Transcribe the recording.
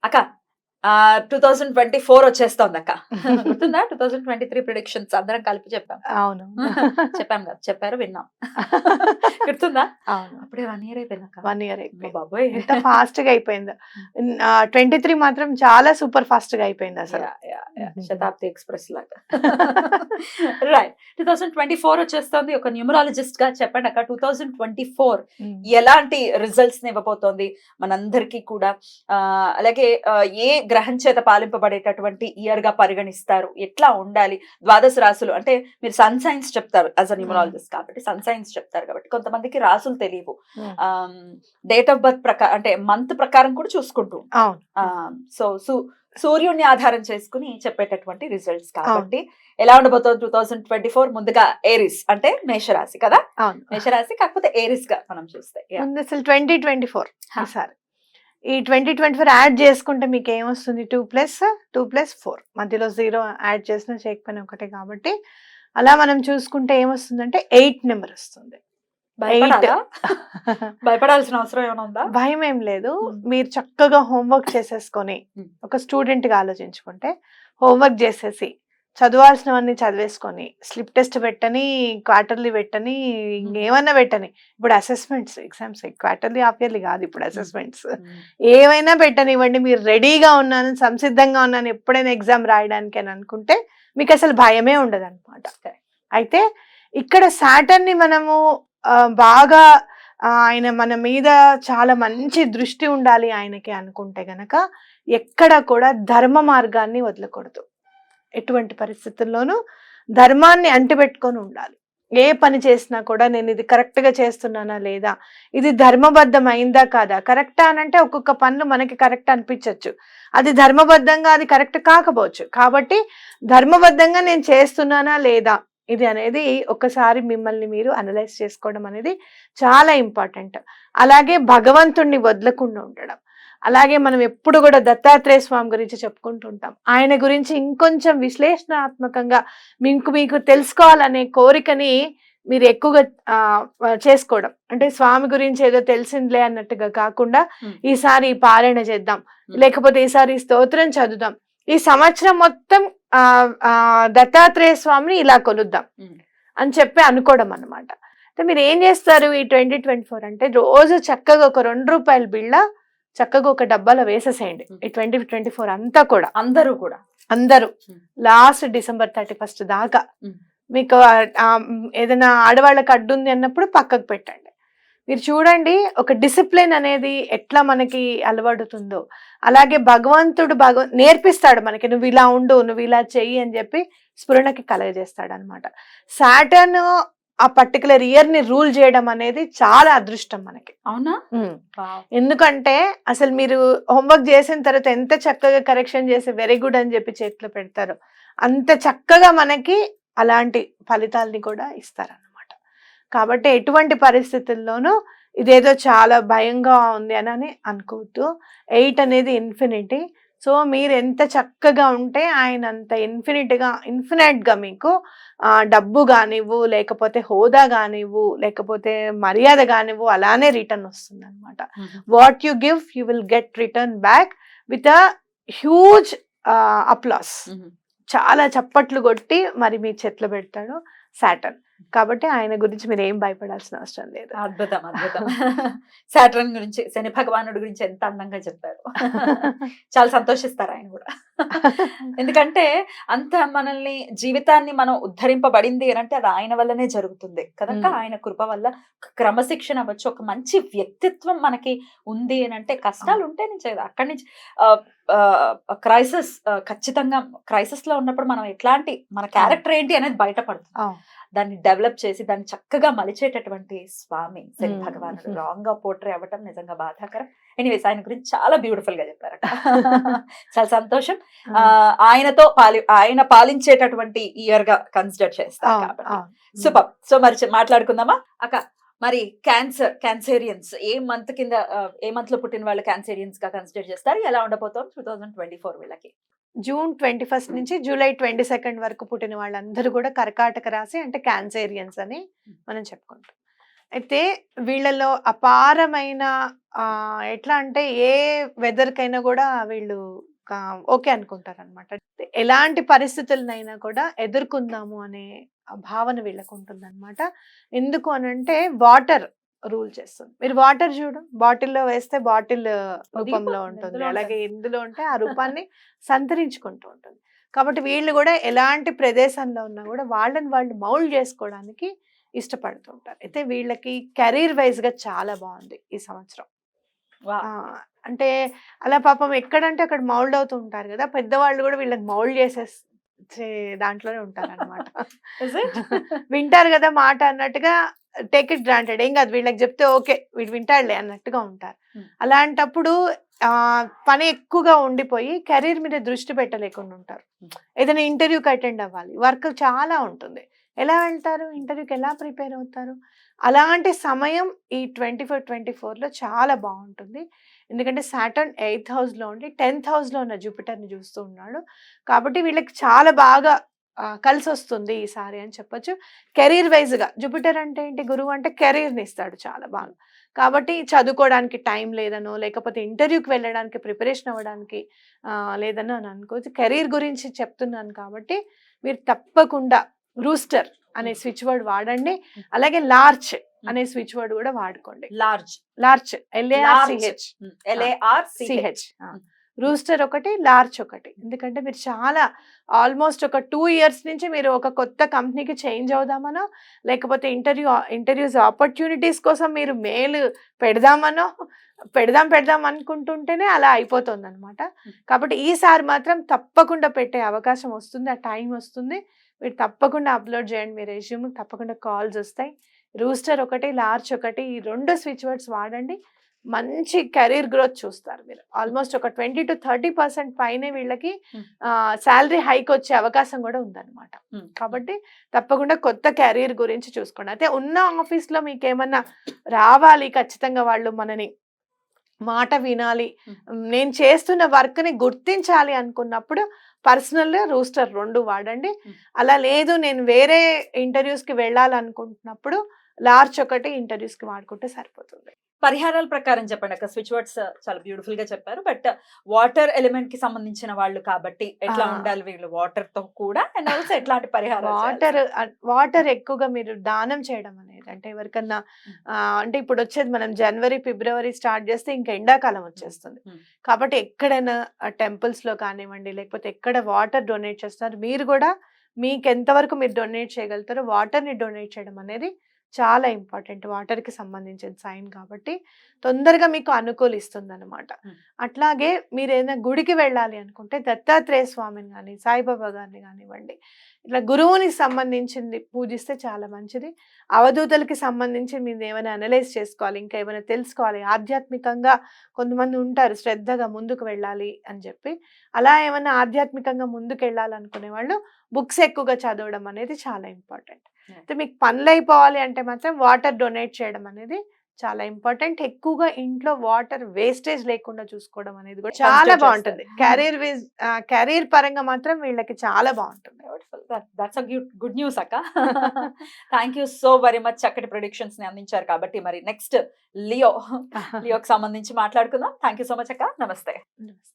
అక్క 2024 వచ్చేస్తోంది అక్క. గుర్తుందా? 2023 ప్రిడిక్షన్స్ అందరం కలిపి చెప్పాం. అవును. చెప్పాం కదా, చెప్పారు, విన్నాం. గుర్తుందా? అవును. అప్పుడే 1 ఇయర్ అయిపోయింది అక్క. 1 ఇయర్ అమ్మ అయిపోయింది. బాబోయ్! ఎంత ఫాస్ట్‌గా అయిపోయిందో. 23 మాత్రం చాలా సూపర్ ఫాస్ట్‌గా అయిపోయింది అసలు. శతాబ్ది ఎక్స్‌ప్రెస్ లాగా. రైట్. 2024 వచ్చేస్తోంది. ఒక న్యూమరాలజిస్ట్ గా చెప్పండి అక్క, 2024 ఎలాంటి రిజల్ట్స్ ని ఇవ్వబోతోంది మనందరికీ కూడా? అలాగే ఏ గ్రహం చేత పాలింపబడేటటువంటి ఇయర్ గా పరిగణిస్తారు? ఎట్లా ఉండాలి? ద్వాదశ రాశులు అంటే మీరు సన్ సైన్స్ చెప్తారు యాజ్ అ న్యూమరాలజిస్ట్ కాబట్టి, సన్ సైన్స్ చెప్తారు కాబట్టి కొంతమందికి రాసులు తెలియవు. డేట్ ఆఫ్ బర్త్ ప్రకారం అంటే మంత్ ప్రకారం కూడా చూసుకుంటూ సో సూర్యుడిని ఆధారం చేసుకుని చెప్పేటటువంటి రిజల్ట్స్ కాబట్టి ఎలా ఉండబోతోంది 2024? ముందుగా ఏరిస్ అంటే మేషరాశి కదా, మేషరాశి కాకపోతే ఏరిస్ గా మనం చూస్తే ముందు అసలు 2024 సార్ ఈ 2024 యాడ్ చేసుకుంటే మీకు ఏమొస్తుంది? 2+4 మధ్యలో 0 యాడ్ చేసినా చేయకపోయినా ఒకటే కాబట్టి అలా మనం చూసుకుంటే ఏమొస్తుందంటే 8 నెంబర్ వస్తుంది. భయపడాల్సిన అవసరం ఏమైనా ఉందా? భయం ఏం లేదు. మీరు చక్కగా హోంవర్క్ చేసేసుకొని ఒక స్టూడెంట్ గా ఆలోచించుకుంటే హోంవర్క్ చేసేసి చదవాల్సినవన్నీ చదివేసుకొని స్లిప్ టెస్ట్ పెట్టని, క్వార్టర్లీ పెట్టని, ఇంకేమన్నా పెట్టని, ఇప్పుడు assessments exams quarterly half yearly కాదు, ఇప్పుడు అసెస్మెంట్స్ ఏమైనా పెట్టనివ్వండి, మీరు రెడీగా ఉన్నాను, సంసిద్ధంగా ఉన్నాను ఎప్పుడైనా ఎగ్జామ్ రాయడానికి అని అనుకుంటే మీకు అసలు భయమే ఉండదు అనమాట. అయితే ఇక్కడ సాటర్న్ ని మనము బాగా ఆయన మన మీద చాలా మంచి దృష్టి ఉండాలి ఆయనకి అనుకుంటే గనక ఎక్కడ కూడా ధర్మ మార్గాన్ని వదలకూడదు. ఎటువంటి పరిస్థితుల్లోనూ ధర్మాన్ని అంటిపెట్టుకొని ఉండాలి. ఏ పని చేసినా కూడా నేను ఇది కరెక్ట్ గా చేస్తున్నానా లేదా, ఇది ధర్మబద్ధం అయిందా కాదా. కరెక్టా అని అంటే ఒక్కొక్క పనులు మనకి కరెక్ట్ అనిపించవచ్చు, అది ధర్మబద్ధంగా అది కరెక్ట్ కాకపోవచ్చు. కాబట్టి ధర్మబద్ధంగా నేను చేస్తున్నానా లేదా ఇది అనేది ఒకసారి మిమ్మల్ని మీరు అనలైజ్ చేసుకోవడం అనేది చాలా ఇంపార్టెంట్. అలాగే భగవంతుణ్ణి వదలకుండా ఉండడం. అలాగే మనం ఎప్పుడు కూడా దత్తాత్రేయ స్వామి గురించి చెప్పుకుంటుంటాం. ఆయన గురించి ఇంకొంచెం విశ్లేషణాత్మకంగా మీకు తెలుసుకోవాలనే కోరికని మీరు ఎక్కువగా చేసుకోవడం. అంటే స్వామి గురించి ఏదో తెలిసిందిలే అన్నట్టుగా కాకుండా ఈసారి పారాయణ చేద్దాం, లేకపోతే ఈసారి స్తోత్రం చదువుదాం, ఈ సంవత్సరం మొత్తం దత్తాత్రేయ స్వామిని ఇలా కొలుద్దాం అని చెప్పి అనుకోవడం అన్నమాట. అంటే మీరు ఏం చేస్తారు ఈ 2024 అంటే రోజు చక్కగా ఒక ₹2 బిళ్ళ చక్కగా ఒక డబ్బాలో వేసేసేయండి. ఈ 2024 అంతా కూడా అందరూ లాస్ట్ డిసెంబర్ 31 దాకా మీకు ఏదైనా ఆడవాళ్ళకి అడ్డు ఉంది అన్నప్పుడు పక్కకు పెట్టండి. మీరు చూడండి ఒక డిసిప్లిన్ అనేది ఎట్లా మనకి అలవడుతుందో. అలాగే భగవంతుడు నేర్పిస్తాడు మనకి, నువ్వు ఇలా ఉండు, నువ్వు ఇలా చెయ్యి అని చెప్పి స్ఫురణకి కలగజేస్తాడు అనమాట. సాటర్న్ ఆ పర్టికులర్ ఇయర్ ని రూల్ చేయడం అనేది చాలా అదృష్టం మనకి. అవునా? ఎందుకంటే అసలు మీరు హోంవర్క్ చేసిన తర్వాత ఎంత చక్కగా కరెక్షన్ చేసి వెరీ గుడ్ అని చెప్పి చేతిలో పెడతారో అంత చక్కగా మనకి అలాంటి ఫలితాలని కూడా ఇస్తారన్నమాట. కాబట్టి ఎటువంటి పరిస్థితుల్లోనూ ఇదేదో చాలా భయంగా ఉంది అని అనుకోవద్దు. 8 అనేది ఇన్ఫినిటీ. సో మీరు ఎంత చక్కగా ఉంటే ఆయన అంత ఇన్ఫినైట్ గా మీకు డబ్బు కానివ్వు, లేకపోతే హోదా కానివ్వు, లేకపోతే మర్యాద కానివ్వు అలానే రిటర్న్ వస్తుంది అనమాట. What you give you will get return back with a huge applause. చాలా చప్పట్లు కొట్టి మరి మీ చేతిలో పెడతాడు సాటర్న్. కాబట్టి ఆయన గురించి మీరు ఏం భయపడాల్సిన అవసరం లేదు. అద్భుతం. సాటర్న్ గురించి, శని భగవానుడి గురించి ఎంత అందంగా చెప్పారు. చాలా సంతోషిస్తారు ఆయన కూడా. ఎందుకంటే అంత మనల్ని జీవితాన్ని మనం ఉద్ధరింపబడింది అంటే అది ఆయన వల్లనే జరుగుతుంది కనుక ఆయన కృప వల్ల క్రమశిక్షణ అవ్వచ్చు, ఒక మంచి వ్యక్తిత్వం మనకి ఉంది అని అంటే కష్టాలు ఉంటే నుంచి అక్కడి నుంచి క్రైసిస్, ఖచ్చితంగా క్రైసిస్ లో ఉన్నప్పుడు మనం ఎట్లాంటి మన క్యారెక్టర్ ఏంటి అనేది బయటపడుతుంది. దాన్ని డెవలప్ చేసి దాన్ని చక్కగా మలిచేటటువంటి స్వామి శని భగవానుడు రాంగ్ గా పోర్ట్రే అవ్వటం నిజంగా బాధాకరం. ఎనీవేస్ ఆయన గురించి చాలా బ్యూటిఫుల్ గా చెప్పారు. చాలా సంతోషం. ఆయన పాలించేటటువంటి ఇయర్ గా కన్సిడర్ చేస్తారు కాబట్టి సూపర్. సో మరి మాట్లాడుకుందామా అక్క? మరి క్యాన్సేరియన్స్ ఏ మంత్ లో పుట్టిన వాళ్ళు క్యాన్సేరియన్స్ గా కన్సిడర్ చేస్తారు? ఎలా ఉండబోతోంది 2024 వీళ్ళకి? జూన్ 21 నుంచి జూలై 22 వరకు పుట్టిన వాళ్ళందరూ కూడా కర్కాటక రాశి అంటే క్యాన్సేరియన్స్ అని మనం చెప్పుకుంటాం. అయితే వీళ్ళలో అపారమైన ఎట్లా అంటే ఏ వెదర్ కైనా కూడా వీళ్ళు ఓకే అనుకుంటారు అనమాట. ఎలాంటి పరిస్థితులనైనా కూడా ఎదుర్కొందాము అనే భావన వీళ్ళకు ఉంటుంది అనమాట. ఎందుకు అనంటే వాటర్ రూల్ చేస్తుంది. మీరు వాటర్ చూడు, బాటిల్లో వేస్తే బాటిల్ రూపంలో ఉంటుంది, అలాగే ఎందులో ఉంటే ఆ రూపాన్ని సంతరించుకుంటూ ఉంటుంది. కాబట్టి వీళ్ళు కూడా ఎలాంటి ప్రదేశంలో ఉన్నా కూడా వాళ్ళని వాళ్ళు మౌల్డ్ చేసుకోవడానికి ఇష్టపడుతుంటారు. అయితే వీళ్ళకి కెరీర్ వైజ్ గా చాలా బాగుంది ఈ సంవత్సరం. అంటే అలా పాపం ఎక్కడంటే అక్కడ మౌల్డ్ అవుతూ ఉంటారు కదా, పెద్దవాళ్ళు కూడా వీళ్ళకి మౌల్డ్ చేసే దాంట్లోనే ఉంటారు అనమాట. వింటారు కదా మాట అన్నట్టుగా, టేక్ ఇట్ గ్రాంటెడ్, ఏం కాదు వీళ్ళకి చెప్తే ఓకే వీడు వింటాడులే అన్నట్టుగా ఉంటారు. అలాంటప్పుడు పని ఎక్కువగా ఉండిపోయి కెరీర్ మీద దృష్టి పెట్టలేకుండా ఉంటారు. ఏదైనా ఇంటర్వ్యూకి అటెండ్ అవ్వాలి, వర్క్ చాలా ఉంటుంది, ఎలా వెళ్తారు ఇంటర్వ్యూకి, ఎలా ప్రిపేర్ అవుతారు? అలాంటి సమయం ఈ 24 చాలా బాగుంటుంది. ఎందుకంటే సాటర్న్ 8th హౌస్లో ఉండి 10th హౌస్లో ఉన్న జూపిటర్ని చూస్తూ ఉన్నాడు. కాబట్టి వీళ్ళకి చాలా బాగా కలిసి వస్తుంది ఈసారి అని చెప్పొచ్చు. కెరీర్ వైజ్గా జూపిటర్ అంటే ఏంటి, గురువు అంటే కెరీర్ని ఇస్తాడు చాలా బాగా. కాబట్టి చదువుకోవడానికి టైం లేదనో, లేకపోతే ఇంటర్వ్యూకి వెళ్ళడానికి ప్రిపరేషన్ అవ్వడానికి లేదనో అని అనుకోవచ్చు. కెరీర్ గురించి చెప్తున్నాను కాబట్టి మీరు తప్పకుండా రూస్టర్ అనే స్విచ్ వర్డ్ వాడండి. అలాగే లార్చ్ అనే స్విచ్ వర్డ్ కూడా వాడుకోండి. లార్చ్ LARCH రూస్టర్ ఒకటి, లార్చ్ ఒకటి. ఎందుకంటే మీరు చాలా ఆల్మోస్ట్ ఒక 2 years నుంచి మీరు ఒక కొత్త కంపెనీకి చేంజ్ అవుదామనో, లేకపోతే ఇంటర్వ్యూస్ ఆపర్చునిటీస్ కోసం మీరు మెయిల్ పెడదాం అనుకుంటుంటేనే అలా అయిపోతుంది అనమాట. కాబట్టి ఈసారి మాత్రం తప్పకుండా పెట్టే అవకాశం వస్తుంది, ఆ టైం వస్తుంది. మీరు తప్పకుండా అప్లోడ్ చేయండి మీ రెజ్యూమ్, తప్పకుండా కాల్స్ వస్తాయి. రూస్టర్ ఒకటి, లార్చ్ ఒకటి, ఈ 2 స్విచ్ వర్డ్స్ వాడండి. మంచి కెరీర్ గ్రోత్ చూస్తారు మీరు. ఆల్మోస్ట్ ఒక 20 to 30% పైనే వీళ్ళకి శాలరీ హైక్ వచ్చే అవకాశం కూడా ఉందన్నమాట. కాబట్టి తప్పకుండా కొత్త కెరీర్ గురించి చూసుకోండి. అయితే ఉన్న ఆఫీస్లో మీకు ఏమన్నా రావాలి, ఖచ్చితంగా వాళ్ళు మనని మాట వినాలి, నేను చేస్తున్న వర్క్ని గుర్తించాలి అనుకున్నప్పుడు పర్సనల్ రూస్టర్ 2 వాడండి. అలా లేదు నేను వేరే ఇంటర్వ్యూస్కి వెళ్ళాలనుకుంటున్నప్పుడు లార్చ్ ఒకటి ఇంటర్వ్యూస్కి వాడుకుంటే సరిపోతుంది. పరిహారాల ప్రకారం చెప్పండి అక్క. స్విచ్ వర్డ్స్ చాలా బ్యూటిఫుల్ గా చెప్పారు, బట్ వాటర్ ఎలిమెంట్ కి సంబంధించిన వాళ్ళు కాబట్టి ఎట్లా ఉండాలి వీళ్ళు వాటర్ తో కూడా, అండ్ ఆల్సో ఎట్లాంటి పరిహారాలు? వాటర్ ఎక్కువగా మీరు దానం చేయడం అనేది, అంటే ఎవరికన్నా అంటే ఇప్పుడు వచ్చేది మనం జనవరి ఫిబ్రవరి స్టార్ట్ చేస్తే ఇంకా ఎండాకాలం వచ్చేస్తుంది. కాబట్టి ఎక్కడైనా టెంపుల్స్ లో కానివ్వండి, లేకపోతే ఎక్కడ వాటర్ డొనేట్ చేస్తున్నారు మీరు కూడా, మీకు ఎంతవరకు మీరు డొనేట్ చేయగలుగుతారో వాటర్ని డొనేట్ చేయడం అనేది చాలా ఇంపార్టెంట్. వాటర్కి సంబంధించిన సైన్ కాబట్టి తొందరగా మీకు అనుకూలిస్తుంది అనమాట. అట్లాగే మీరు ఏదైనా గుడికి వెళ్ళాలి అనుకుంటే దత్తాత్రేయ స్వామిని కానీ, సాయిబాబా గారిని కానివ్వండి, ఇట్లా గురువుని సంబంధించింది పూజిస్తే చాలా మంచిది. అవధూతలకి సంబంధించి మీరు ఏమైనా అనలైజ్ చేసుకోవాలి, ఇంకా ఏమైనా తెలుసుకోవాలి, ఆధ్యాత్మికంగా కొంతమంది ఉంటారు శ్రద్ధగా ముందుకు వెళ్ళాలి అని చెప్పి, అలా ఏమైనా ఆధ్యాత్మికంగా ముందుకు వెళ్ళాలనుకునే వాళ్ళు బుక్స్ ఎక్కువగా చదవడం అనేది చాలా ఇంపార్టెంట్. అయితే మీకు పనులు అయిపోవాలి అంటే మాత్రం వాటర్ డొనేట్ చేయడం అనేది చాలా ఇంపార్టెంట్. ఎక్కువగా ఇంట్లో వాటర్ వేస్టేజ్ లేకుండా చూసుకోవడం అనేది కూడా చాలా బాగుంటుంది. కెరీర్ పరంగా మాత్రం వీళ్ళకి చాలా బాగుంటుంది. దట్స్ గుడ్ న్యూస్ అక్క. Thank you so very much. చక్కటి ప్రెడిక్షన్స్ ని అందించారు. కాబట్టి మరి నెక్స్ట్ లియోకి సంబంధించి మాట్లాడుకుందాం. థ్యాంక్ యూ సో మచ్ అక్క. నమస్తే.